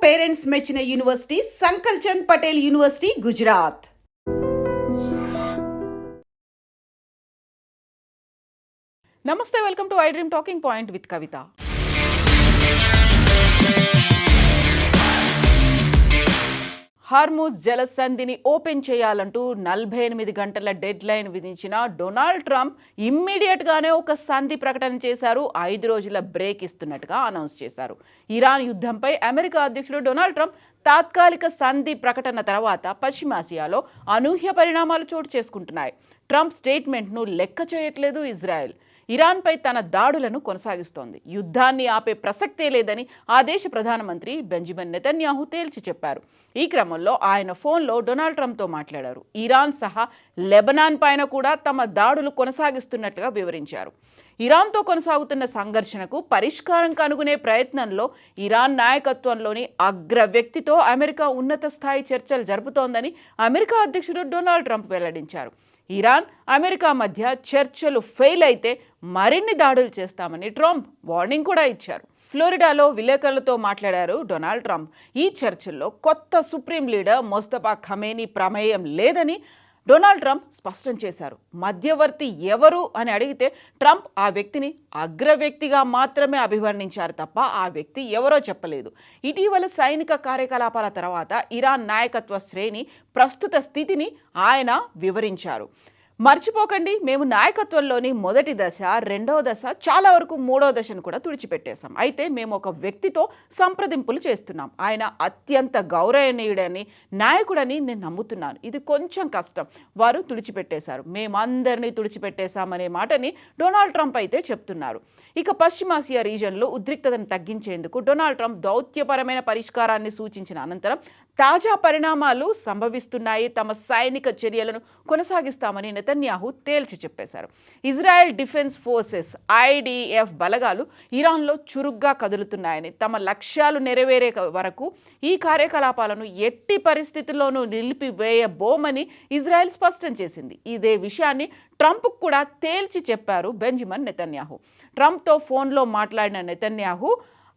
Parents మెచ్చిన university Sankal Chand Patel university Gujarat. నమస్తే, welcome to I dream talking point with Kavitha. Hormuz జలసంధిని open చేయాలంటూ 48 గంటల డెడ్ లైన్ విధించిన డొనాల్డ్ ట్రంప్ ఇమ్మీడియట్గానే ఒక సంధి ప్రకటన చేశారు. 5 రోజుల బ్రేక్ ఇస్తున్నట్టుగా అనౌన్స్ చేశారు. ఇరాన్ యుద్ధంపై అమెరికా అధ్యక్షుడు డొనాల్డ్ ట్రంప్ తాత్కాలిక సంధి ప్రకటన తర్వాత పశ్చిమాసియాలో అనూహ్య పరిణామాలు చోటు చేసుకుంటున్నాయి. ట్రంప్ స్టేట్మెంట్ను లెక్క చేయట్లేదు ఇజ్రాయెల్. ఇరాన్పై తన దాడులను కొనసాగిస్తోంది. యుద్ధాన్ని ఆపే ప్రసక్తే లేదని ఆ దేశ ప్రధానమంత్రి బెంజమిన్ నెతన్యాహు తేల్చి చెప్పారు. ఈ క్రమంలో ఆయన ఫోన్లో డొనాల్డ్ ట్రంప్తో మాట్లాడారు. ఇరాన్ సహా లెబనాన్ పైన కూడా తమ దాడులు కొనసాగిస్తున్నట్టుగా వివరించారు. ఇరాన్తో కొనసాగుతున్న సంఘర్షణకు పరిష్కారం కనుగొనే ప్రయత్నంలో ఇరాన్ నాయకత్వంలోని అగ్ర వ్యక్తితో అమెరికా ఉన్నత స్థాయి చర్చలు జరుపుతోందని అమెరికా అధ్యక్షుడు డొనాల్డ్ ట్రంప్ వెల్లడించారు. ఇరాన్ అమెరికా మధ్య చర్చలు ఫెయిల్ అయితే మరిన్ని దాడులు చేస్తామని ట్రంప్ వార్నింగ్ కూడా ఇచ్చారు. ఫ్లోరిడాలో విలేకరులతో మాట్లాడారు డొనాల్డ్ ట్రంప్. ఈ చర్చల్లో కొత్త సుప్రీం లీడర్ ముస్తఫా ఖమేనీ ప్రమేయం లేదని డొనాల్డ్ ట్రంప్ స్పష్టం చేశారు. మధ్యవర్తి ఎవరు అని అడిగితే ట్రంప్ ఆ వ్యక్తిని అగ్ర వ్యక్తిగా మాత్రమే అభివర్ణించారు తప్ప ఆ వ్యక్తి ఎవరో చెప్పలేదు. ఇటీవల సైనిక కార్యకలాపాల తర్వాత ఇరాన్ నాయకత్వ శ్రేణి ప్రస్తుత స్థితిని ఆయన వివరించారు. మర్చిపోకండి, మేము నాయకత్వంలోని మొదటి దశ, రెండవ దశ, చాలా వరకు మూడో దశను కూడా తుడిచిపెట్టేశాం. అయితే మేము ఒక వ్యక్తితో సంప్రదింపులు చేస్తున్నాం. ఆయన అత్యంత గౌరవనీయుడని, నాయకుడని నేను నమ్ముతున్నాను. ఇది కొంచెం కష్టం. వారు తుడిచిపెట్టేశారు. మేమందరినీ తుడిచిపెట్టేశామనే మాటని డొనాల్డ్ ట్రంప్ అయితే చెప్తున్నారు. ఇక పశ్చిమాసియా రీజన్లో ఉద్రిక్తతను తగ్గించేందుకు డొనాల్డ్ ట్రంప్ దౌత్యపరమైన పరిష్కారాన్ని సూచించిన అనంతరం తాజా పరిణామాలు సంభవిస్తున్నాయి. తమ సైనిక చర్యలను కొనసాగిస్తామని నెతన్యాహు తేల్చి చెప్పేశారు. ఇజ్రాయెల్ డిఫెన్స్ ఫోర్సెస్ IDF బలగాలు ఇరాన్లో చురుగ్గా కదులుతున్నాయని, తమ లక్ష్యాలు నెరవేరే వరకు ఈ కార్యకలాపాలను ఎట్టి పరిస్థితుల్లోనూ నిలిపివేయబోమని ఇజ్రాయెల్ స్పష్టం చేసింది. ఇదే విషయాన్ని ట్రంప్ కూడా తేల్చి చెప్పారు బెంజమిన్ నెతన్యాహు. ట్రంప్తో ఫోన్లో మాట్లాడిన నెతన్యాహు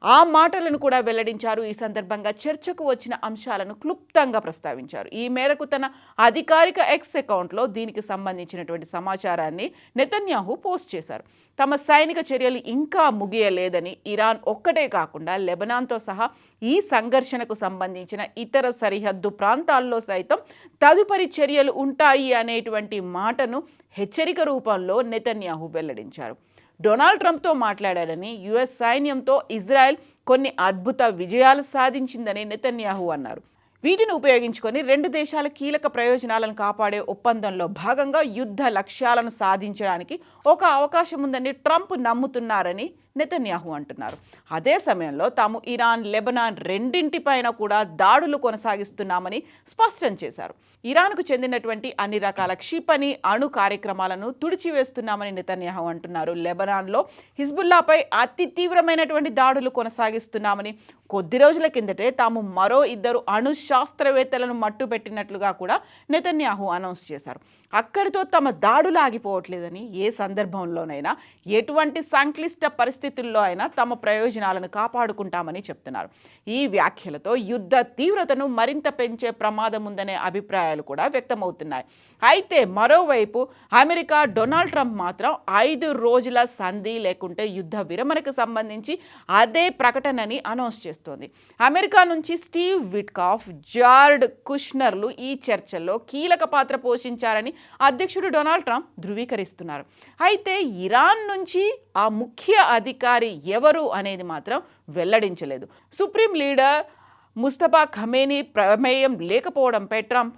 ఆ మాటలను కూడా వెల్లడించారు. ఈ సందర్భంగా చర్చకు వచ్చిన అంశాలను క్లుప్తంగా ప్రస్తావించారు. ఈ మేరకు తన అధికారిక ఎక్స్ అకౌంట్లో దీనికి సంబంధించినటువంటి సమాచారాన్ని నెతన్యాహు పోస్ట్ చేశారు. తమ సైనిక చర్యలు ఇంకా ముగియలేదని, ఇరాన్ ఒక్కటే కాకుండా లెబనాన్తో సహా ఈ సంఘర్షణకు సంబంధించిన ఇతర సరిహద్దు ప్రాంతాల్లో సైతం తదుపరి చర్యలు ఉంటాయి అనేటువంటి మాటను హెచ్చరిక రూపంలో నెతన్యాహు వెల్లడించారు. డొనాల్డ్ ట్రంప్తో మాట్లాడాడని, US సైన్యంతో ఇజ్రాయెల్ కొన్ని అద్భుత విజయాలు సాధించిందని నెతన్యాహు అన్నారు. వీటిని ఉపయోగించుకొని రెండు దేశాల కీలక ప్రయోజనాలను కాపాడే ఒప్పందంలో భాగంగా యుద్ధ లక్ష్యాలను సాధించడానికి ఒక అవకాశం ఉందని ట్రంప్ నమ్ముతున్నారని నెతన్యాహు అంటున్నారు. అదే సమయంలో తాము ఇరాన్, లెబనాన్ రెండింటిపైన కూడా దాడులు కొనసాగిస్తున్నామని స్పష్టం చేశారు. ఇరాన్కు చెందినటువంటి అన్ని రకాల క్షిపణి, అణు కార్యక్రమాలను తుడిచివేస్తున్నామని నెతన్యాహు అంటున్నారు. లెబనాన్లో హిజ్బుల్లాపై అతి తీవ్రమైనటువంటి దాడులు కొనసాగిస్తున్నామని, కొద్ది రోజుల కిందటే తాము మరో 2 అణు శాస్త్రవేత్తలను మట్టుపెట్టినట్లుగా కూడా నెతన్యాహు అనౌన్స్ చేశారు. అక్కడితో తమ దాడులు ఆగిపోవట్లేదని, ఏ సందర్భంలోనైనా ఎటువంటి సంక్లిష్ట పరిస్థితుల్లో అయినా తమ ప్రయోజనాలను కాపాడుకుంటామని చెప్తున్నారు. ఈ వ్యాఖ్యలతో యుద్ధ తీవ్రతను మరింత పెంచే ప్రమాదం ఉందనే అభిప్రాయాలు కూడా వ్యక్తమవుతున్నాయి. అయితే మరోవైపు అమెరికా డొనాల్డ్ ట్రంప్ మాత్రం 5 రోజుల సంధి లేకుంటే యుద్ధ విరమణకు సంబంధించి అదే ప్రకటనని అనౌన్స్ చేస్తోంది. అమెరికా నుంచి స్టీవ్ విట్కాఫ్, జార్డ్ కుష్నర్లు ఈ చర్చల్లో కీలక పాత్ర పోషించారని అధ్యక్షుడు డొనాల్డ్ ట్రంప్ ధృవీకరిస్తున్నారు. అయితే ఇరాన్ నుంచి ఆ ముఖ్య అధికారి ఎవరు అనేది మాత్రం వెల్లడించలేదు. సుప్రీం లీడర్ ముస్తఫా ఖమేనీ ప్రమేయం లేకపోవడంపై ట్రంప్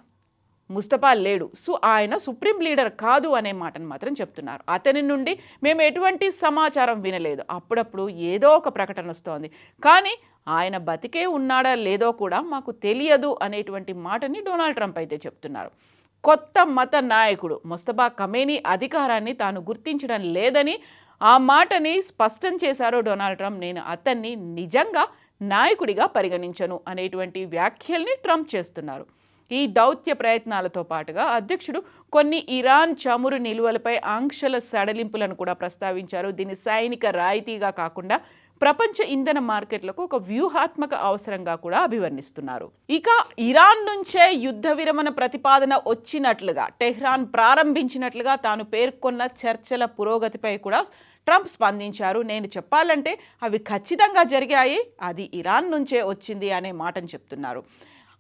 ముస్తఫా లేడు, ఆయన సుప్రీం లీడర్ కాదు అనే మాటను మాత్రం చెప్తున్నారు. అతని నుండి మేము ఎటువంటి సమాచారం వినలేదు. అప్పుడప్పుడు ఏదో ఒక ప్రకటన వస్తోంది, కానీ ఆయన బతికే ఉన్నాడా లేదో కూడా మాకు తెలియదు అనేటువంటి మాటని డొనాల్డ్ ట్రంప్ అయితే చెప్తున్నారు. కొత్త మత నాయకుడు ముస్తఫా ఖమేనీ అధికారాన్ని తాను గుర్తించడం లేదని ఆ మాటని స్పష్టం చేశారు డొనాల్డ్ ట్రంప్. నేను అతన్ని నిజంగా నాయకుడిగా పరిగణించను అనేటువంటి వ్యాఖ్యల్ని ట్రంప్ చేస్తున్నారు. ఈ దౌత్య ప్రయత్నాలతో పాటుగా అధ్యక్షుడు కొన్ని ఇరాన్ చమురు నిలువలపై ఆంక్షల సడలింపులను కూడా ప్రస్తావించారు. దీన్ని సైనిక రాయితీగా కాకుండా ప్రపంచ ఇంధన మార్కెట్లకు ఒక వ్యూహాత్మక అవసరంగా కూడా అభివర్ణిస్తున్నారు. ఇక ఇరాన్ నుంచే యుద్ధ విరమణ ప్రతిపాదన వచ్చినట్లుగా టెహ్రాన్ ప్రారంభించినట్లుగా తాను పేర్కొన్న చర్చల పురోగతిపై కూడా ట్రంప్ స్పందించారు. నేను చెప్పాలంటే అవి ఖచ్చితంగా జరిగాయి, అది ఇరాన్ నుంచే వచ్చింది అనే మాటను చెప్తున్నారు.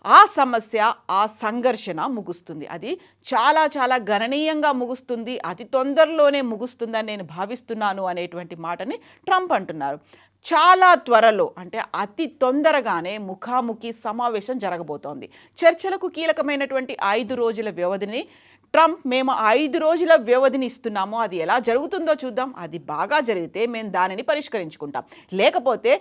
ఆ సమస్య, ఆ సంఘర్షణ ముగుస్తుంది, అది చాలా చాలా గణనీయంగా ముగుస్తుంది, అతి తొందరలోనే ముగుస్తుందని నేను భావిస్తున్నాను అనేటువంటి మాటని ట్రంప్ అంటున్నారు. చాలా త్వరలో అంటే అతి తొందరగానే ముఖాముఖి సమావేశం జరగబోతోంది. చర్చలకు కీలకమైనటువంటి 5 రోజుల వ్యవధిని ట్రంప్ మేము 5 రోజుల వ్యవధిని ఇస్తున్నాము, అది ఎలా జరుగుతుందో చూద్దాం, అది బాగా జరిగితే మేము దానిని పరిష్కరించుకుంటాం, లేకపోతే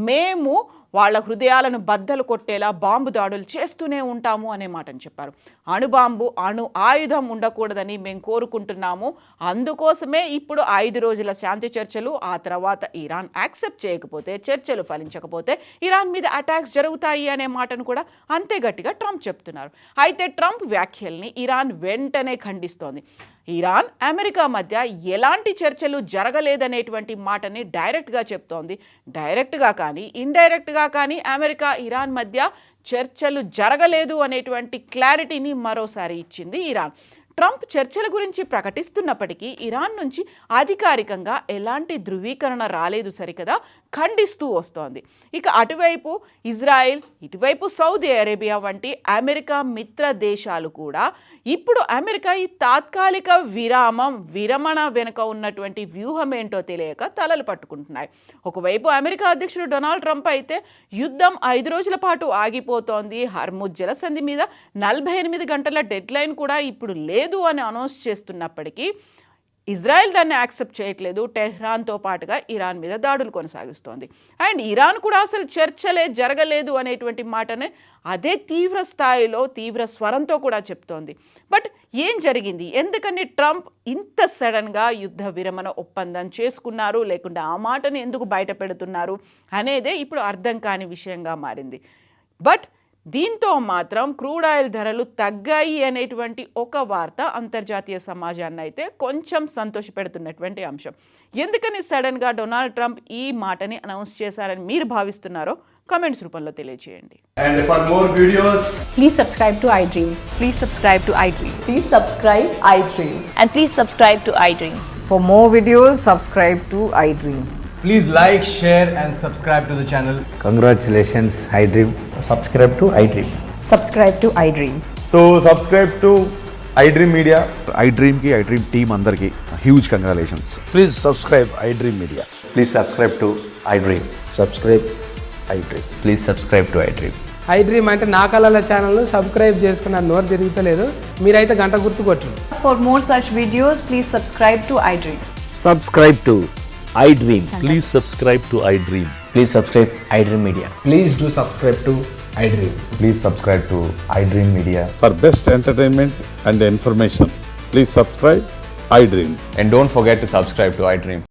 మేము వాళ్ళ హృదయాలను బద్దలు కొట్టేలా బాంబు దాడులు చేస్తూనే ఉంటాము అనే మాటని చెప్పారు. అణుబాంబు, అణు ఆయుధం ఉండకూడదని మేము కోరుకుంటున్నాము, అందుకోసమే ఇప్పుడు 5 రోజుల శాంతి చర్చలు. ఆ తర్వాత ఇరాన్ యాక్సెప్ట్ చేయకపోతే, చర్చలు ఫలించకపోతే ఇరాన్ మీద అటాక్స్ జరుగుతాయి అనే మాటను కూడా అంతే గట్టిగా ట్రంప్ చెప్తున్నారు. అయితే ట్రంప్ వ్యాఖ్యల్ని ఇరాన్ వెంటనే ఖండిస్తోంది. ఇరాన్ అమెరికా మధ్య ఎలాంటి చర్చలు జరగలేదనేటువంటి మాటని డైరెక్ట్గా చెప్తోంది. డైరెక్ట్గా కానీ ఇండైరెక్ట్గా కానీ అమెరికా ఇరాన్ మధ్య చర్చలు జరగలేదు అనేటువంటి క్లారిటీని మరోసారి ఇచ్చింది ఇరాన్. ట్రంప్ చర్చల గురించి ప్రకటిస్తున్నప్పటికీ ఇరాన్ నుంచి అధికారికంగా ఎలాంటి ధృవీకరణ రాలేదు సరికదా, ఖండిస్తూ వస్తోంది. ఇక అటువైపు ఇజ్రాయెల్, ఇటువైపు సౌదీ అరేబియా వంటి అమెరికా మిత్ర దేశాలు కూడా ఇప్పుడు అమెరికా ఈ తాత్కాలిక విరమణ వెనుక ఉన్నటువంటి వ్యూహం ఏంటో తెలియక తలలు పట్టుకుంటున్నాయి. ఒకవైపు అమెరికా అధ్యక్షుడు డొనాల్డ్ ట్రంప్ అయితే యుద్ధం 5 రోజుల పాటు ఆగిపోతోంది, హర్ముజ్ జలసంధి మీద 48 గంటల డెడ్ లైన్ కూడా ఇప్పుడు లేదు అని అనౌన్స్ చేస్తున్నప్పటికీ ఇజ్రాయెల్ దాన్ని యాక్సెప్ట్ చేయట్లేదు. టెహ్రాన్తో పాటుగా ఇరాన్ మీద దాడులు కొనసాగిస్తోంది. అండ్ ఇరాన్ కూడా అసలు చర్చలే జరగలేదు అనేటువంటి మాటనే అదే తీవ్ర స్థాయిలో, తీవ్ర స్వరంతో కూడా చెప్తోంది. బట్ ఏం జరిగింది, ఎందుకని ట్రంప్ ఇంత సడన్గా యుద్ధ విరమణ ఒప్పందం చేసుకున్నారు, లేకుంటే ఆ మాటని ఎందుకు బయట పెడుతున్నారు అనేదే ఇప్పుడు అర్థం కాని విషయంగా మారింది. బట్ దీంతో మాత్రం క్రూడ్ ఆయిల్ ధరలు తగ్గాయి అనేటువంటి ఒక వార్త అంతర్జాతీయ సమాజాన్ని అయితే కొంచెం సంతోషపెడుతున్నటువంటి అంశం. ఎందుకని సడన్గా డొనాల్డ్ ట్రంప్ ఈ మాటని అనౌన్స్ చేశారని మీరు భావిస్తున్నారో కామెంట్స్ రూపంలో తెలియజేయండి. And for more videos, Please subscribe to iDream. Please subscribe to iDream. Please subscribe iDream. And please subscribe to iDream. For more videos, subscribe to iDream. please like, share and subscribe to the channel. Congratulations, iDream. Subscribe to iDream. Subscribe to iDream. So subscribe to iDream Media. iDream ki iDream team andarki huge congratulations. Please subscribe iDream Media. Please subscribe to iDream. Subscribe iDream. Please subscribe to iDream. iDream అంటే నా కళల ఛానల్ను subscribe చేసుకున్న నోరు తిరుగుతలేదు, మీరైతే గంట గుర్తు కొట్టండి. For more such videos, please subscribe to iDream. Subscribe to iDream. Please subscribe to iDream. Please subscribe iDream Media. Please do subscribe to iDream. Please subscribe to iDream Media. For best entertainment and information, please subscribe iDream. And don't forget to subscribe to iDream.